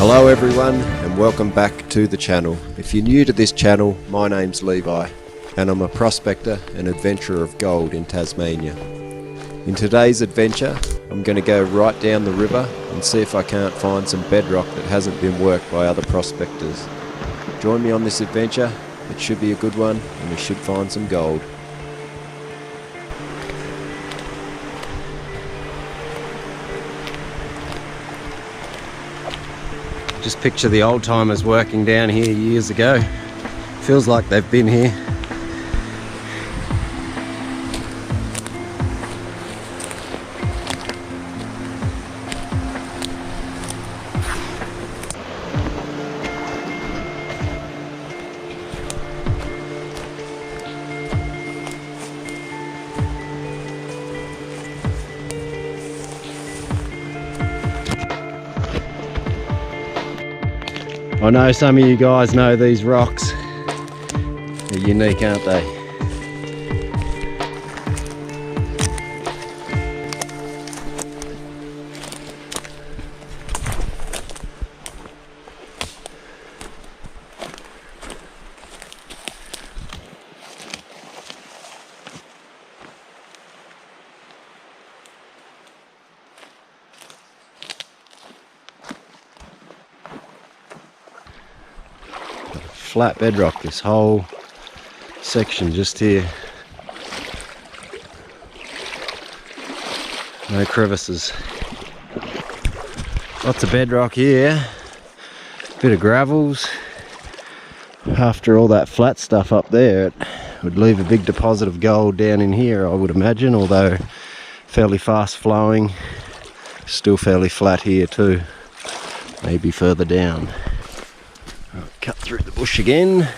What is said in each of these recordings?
Hello everyone and welcome back to the channel. If you're new to this channel, my name's Levi and I'm a prospector and adventurer of gold in Tasmania. In today's adventure, I'm going to go right down the river and see if I can't find some bedrock that hasn't been worked by other prospectors. Join me on this adventure, it should be a good one and we should find some gold. Just picture the old timers working down here years ago. Feels like they've been here. I know some of you guys know these rocks. They're unique, aren't they? Flat bedrock, this whole section just here. No crevices. Lots of bedrock here. Bit of gravels. After all that flat stuff up there, it would leave a big deposit of gold down in here, I would imagine, although fairly fast flowing. Still fairly flat here too. Maybe further down. Cut through the bush again.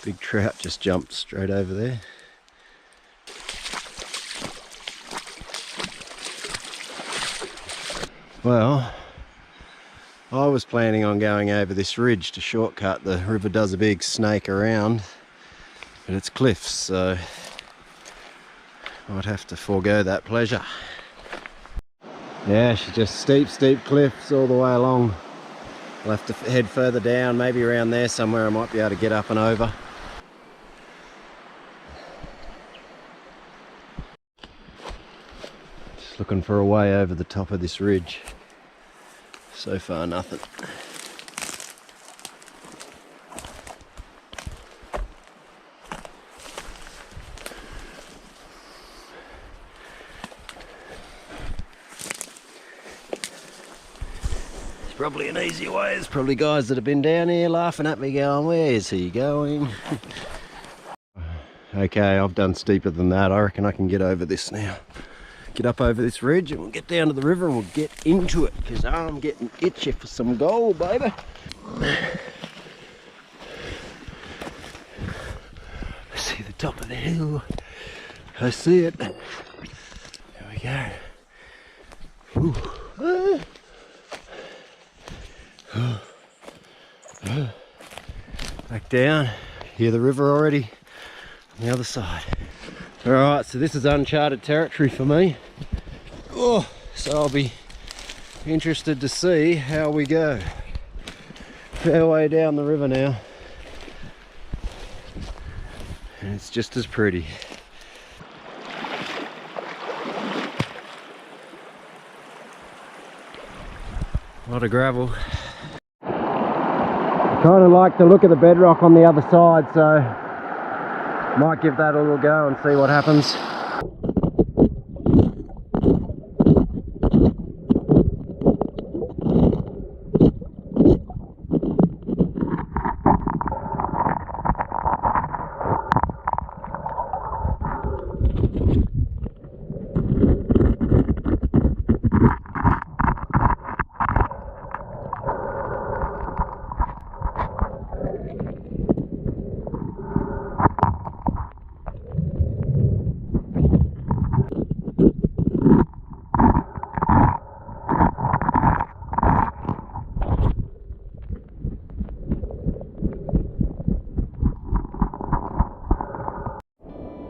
Big trout just jumped straight over there. Well, I was planning on going over this ridge to shortcut. The river does a big snake around, but it's cliffs, so I'd have to forego that pleasure. Yeah, she's just steep cliffs all the way along. I'll have to head further down, maybe around there somewhere I might be able to get up and over. Just looking for a way over the top of this ridge. So far nothing. Probably an easy way. There's probably guys that have been down here laughing at me going, where's he going? Okay, I've done steeper than that. I reckon I can get over this now. Get up over this ridge and we'll get down to the river and we'll get into it, because I'm getting itchy for some gold, baby. I see the top of the hill. I see it. There we go. Whew. Back down, hear the river already on the other side. Alright, so this is uncharted territory for me. Oh, so I'll be interested to see how we go. Fair way down the river now. And it's just as pretty. A lot of gravel. Kind of like the look of the bedrock on the other side, so might give that a little go and see what happens.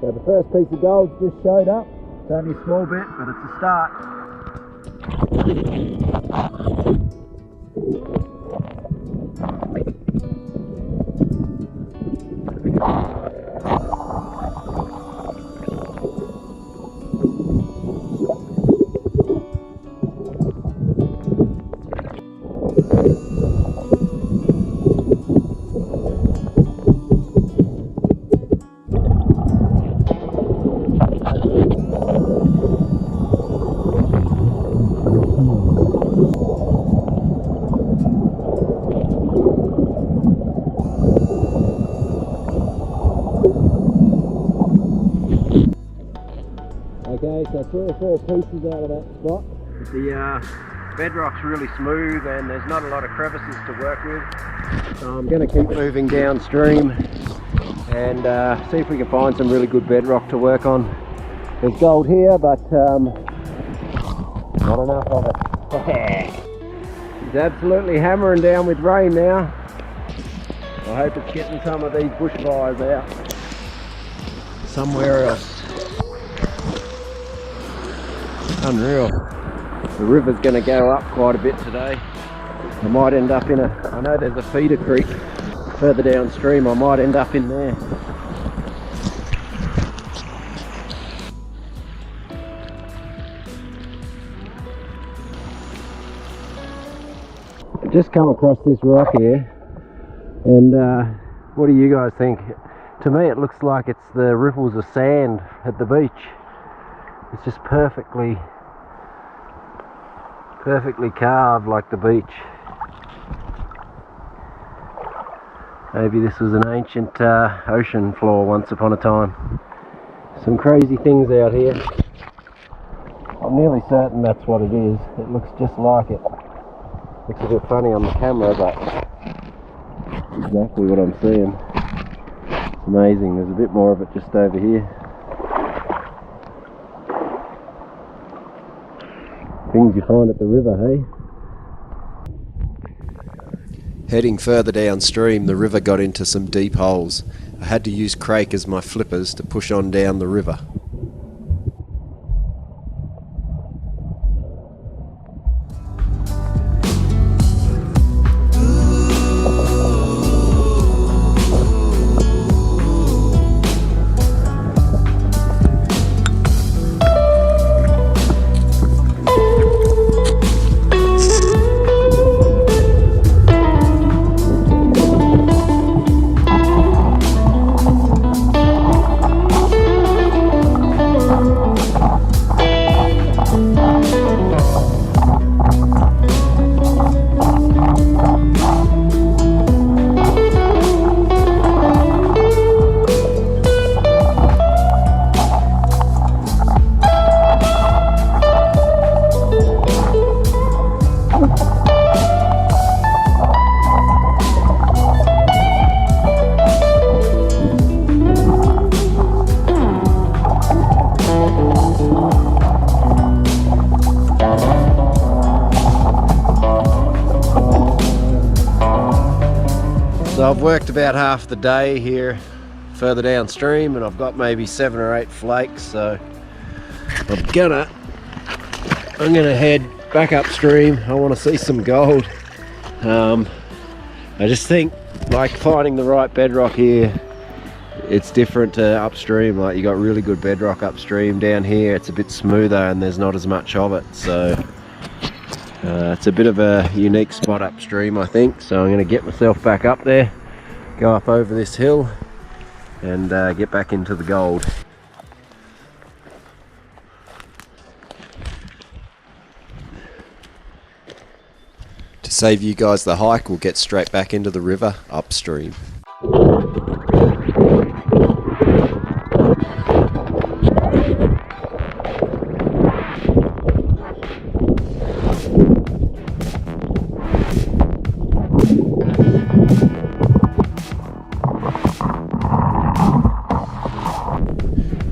So the first piece of gold just showed up. It's only a small bit, but it's a start. Okay, so 3 or 4 pieces out of that spot. The bedrock's really smooth and there's not a lot of crevices to work with. So I'm going to keep moving downstream and see if we can find some really good bedrock to work on. There's gold here, but not enough of it. It's absolutely hammering down with rain now. I hope it's getting some of these bushfires out somewhere else. Unreal. The river's going to go up quite a bit today. I might end up in I know there's a feeder creek further downstream. I might end up in there. I just come across this rock here, and what do you guys think? To me it looks like it's the ripples of sand at the beach. It's just perfectly carved like the beach. Maybe this was an ancient ocean floor once upon a time. Some crazy things out here. I'm nearly certain that's what it is. It looks just like it. Looks a bit funny on the camera, but exactly what I'm seeing. It's amazing. There's a bit more of it just over here. Things you find at the river, hey? Heading further downstream, the river got into some deep holes. I had to use Crake as my flippers to push on down the river. So I've worked about half the day here further downstream and I've got maybe 7 or 8 flakes, so I'm gonna head back upstream. I want to see some gold. I just think like finding the right bedrock here, it's different to upstream. Like you got really good bedrock upstream. Down here it's a bit smoother and there's not as much of it, so it's a bit of a unique spot upstream, I think. So I'm going to get myself back up there, go up over this hill and get back into the gold. To save you guys the hike, we'll get straight back into the river upstream.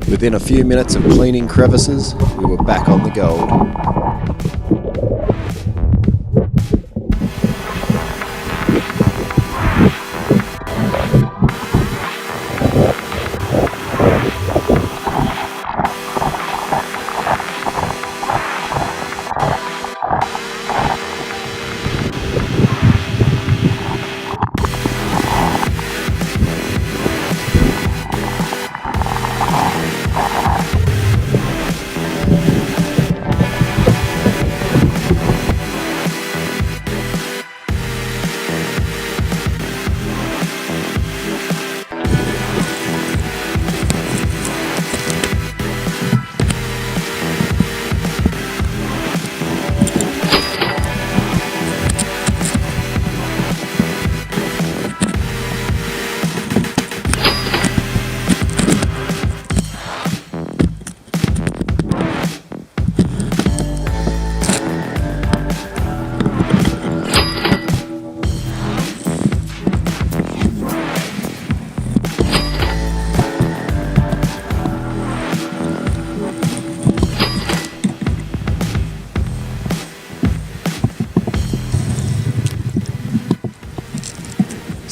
Within a few minutes of cleaning crevices, we were back on the gold.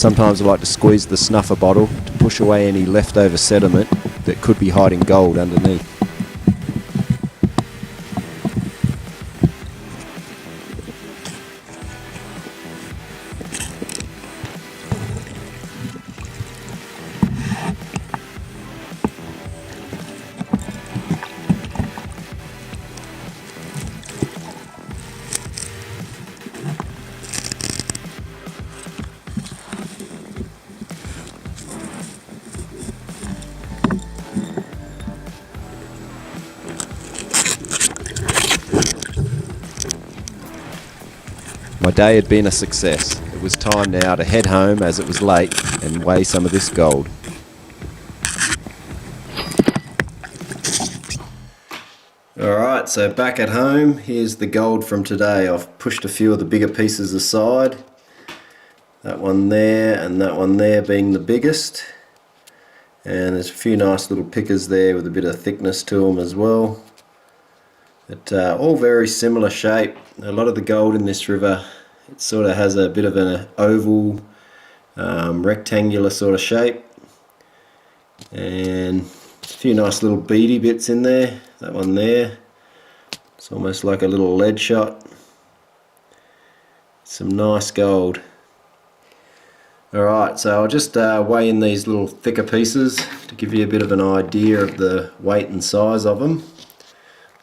Sometimes I like to squeeze the snuffer bottle to push away any leftover sediment that could be hiding gold underneath. My day had been a success. It was time now to head home as it was late and weigh some of this gold. Alright, so back at home, here's the gold from today. I've pushed a few of the bigger pieces aside. That one there and that one there being the biggest. And there's a few nice little pickers there with a bit of thickness to them as well. But all very similar shape. A lot of the gold in this river, it sort of has a bit of an oval, rectangular sort of shape. And a few nice little beady bits in there. That one there, it's almost like a little lead shot. Some nice gold. Alright, so I'll just weigh in these little thicker pieces to give you a bit of an idea of the weight and size of them.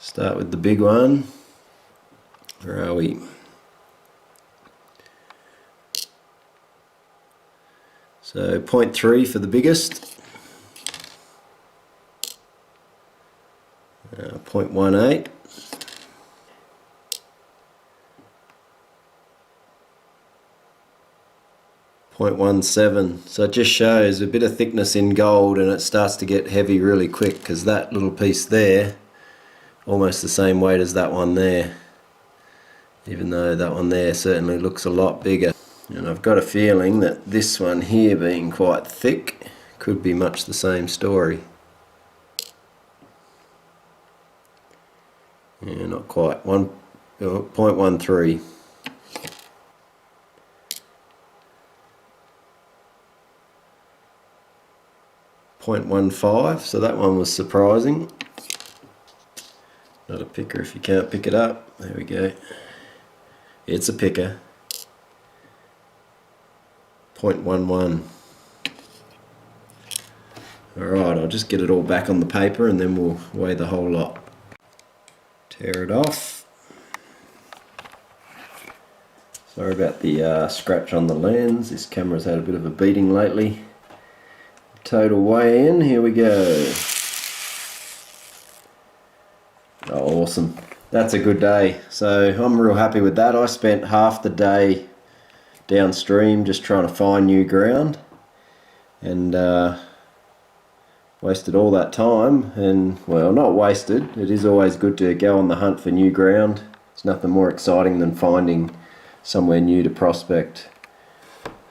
Start with the big one. Where are we? So 0.3 for the biggest. 0.18. 0.17. So it just shows a bit of thickness in gold, and it starts to get heavy really quick, because that little piece there, almost the same weight as that one there, even though that one there certainly looks a lot bigger. And I've got a feeling that this one here being quite thick could be much the same story. Yeah, not quite. 0.13. 0.15, so that one was surprising. Not a picker if you can't pick it up. There we go. It's a picker. 0.11. Alright, I'll just get it all back on the paper and then we'll weigh the whole lot. Tear it off. Sorry about the scratch on the lens. This camera's had a bit of a beating lately. Total weigh in, here we go. Oh, awesome. That's a good day. So I'm real happy with that. I spent half the day downstream just trying to find new ground, and wasted all that time. And well, not wasted, it is always good to go on the hunt for new ground. It's nothing more exciting than finding somewhere new to prospect.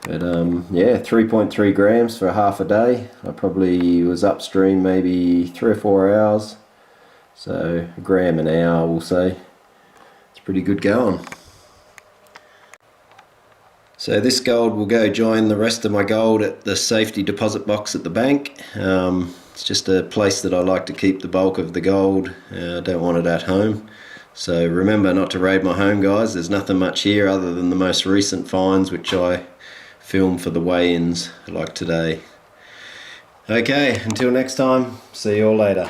But yeah, 3.3 grams for half a day. I probably was upstream maybe 3 or 4 hours, so a gram an hour we'll say. It's pretty good going. So this gold will go join the rest of my gold at the safety deposit box at the bank. It's just a place that I like to keep the bulk of the gold. I don't want it at home. So remember not to raid my home, guys. There's nothing much here other than the most recent finds, which I film for the weigh-ins like today. Okay, until next time, see you all later.